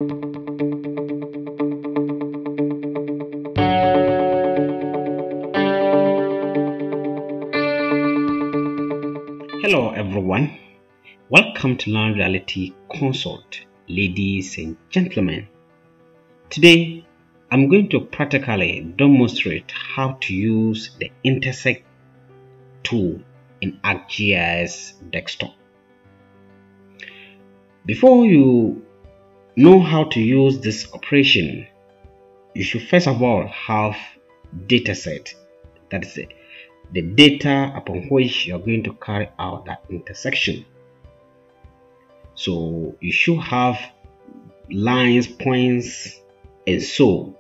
Hello everyone, welcome to Learn Reality Consult, ladies and gentlemen. Today I'm going to practically demonstrate how to use the Intersect tool in Arcgis desktop. Before you know how to use this operation, you should first of all have dataset, that is the data upon which you are going to carry out that intersection. So you should have lines, points, and so,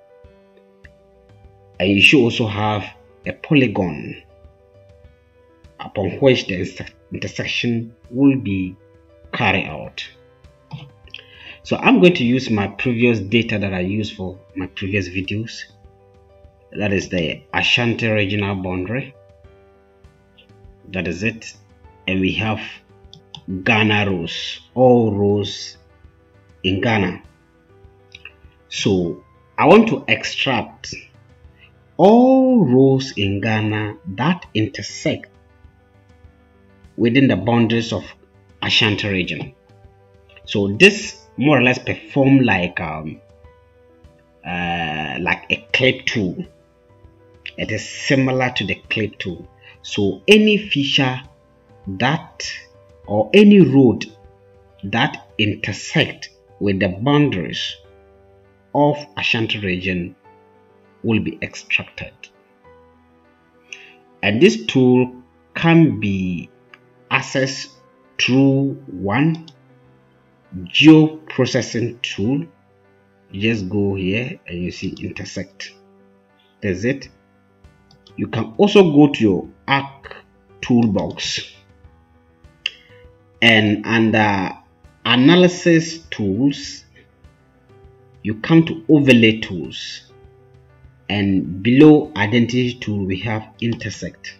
and you should also have a polygon upon which the intersection will be carried out. So I'm going to use my previous data that I used for my previous videos. That is the Ashanti regional boundary. That is it. And we have Ghana rows, all rows in Ghana. So I want to extract all rows in Ghana that intersect within the boundaries of Ashanti region. So this more or less perform like a clip tool. It is similar to the clip tool. So any feature that or any road that intersect with the boundaries of Ashanti region will be extracted. And this tool can be accessed through one geoprocessing tool. You just go here and you see Intersect. That's it. You can also go to your ArcToolbox and under analysis tools you come to overlay tools, and below identity tool we have Intersect.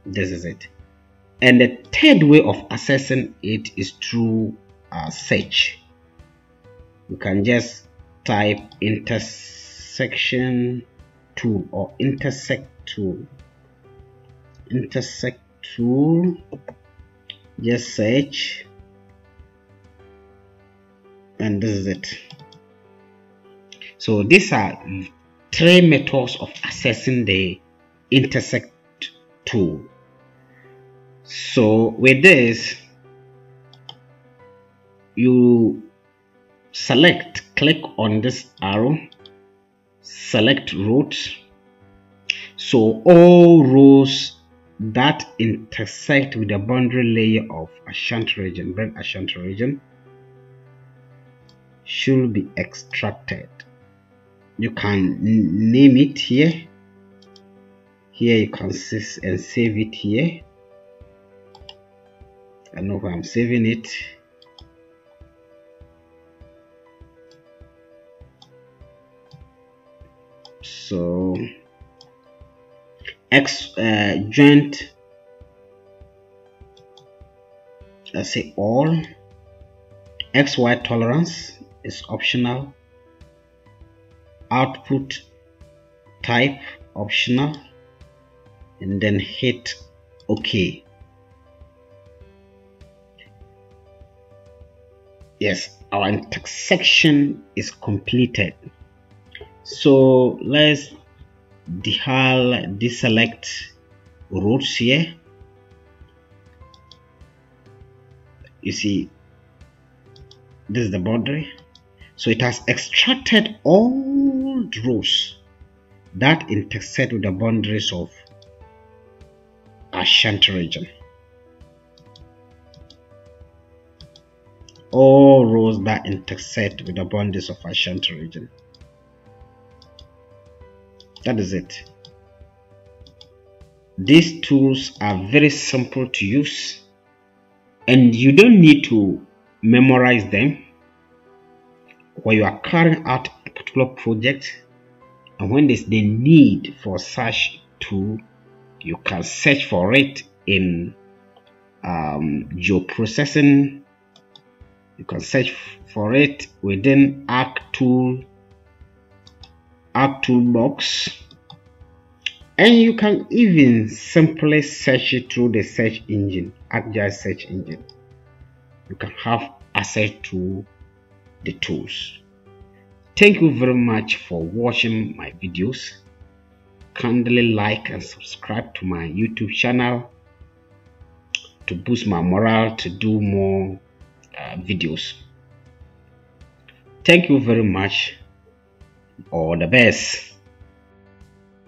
This is it. And the third way of accessing it is through search. You can just type intersection tool or Intersect tool. Intersect tool, just search, and this is it. So these are three methods of accessing the Intersect tool. So with this, you click on this arrow, select rows. So all rows that intersect with the boundary layer of Ashanti region, should be extracted. You can name it here. Here you can and save it here. I know where I'm saving it. So joint, let's say all. XY tolerance is optional. Output type optional, and then hit OK. Yes, our intersection is completed. So let's deselect roads here. You see, this is the boundary. So it has extracted all the rows that intersect with the boundaries of Ashanti region. All rows that intersect with the boundaries of Ashanti region. That is it. These tools are very simple to use, and you don't need to memorize them. When you are carrying out a particular project, and when there's the need for such tool, you can search for it in geoprocessing You can search for it within ArcToolbox, and you can even simply search it through the search engine, Arcgis search engine. You can have access to the tools. Thank you very much for watching my videos. Kindly like and subscribe to my YouTube channel to boost my morale to do more videos. Thank you very much. All the best.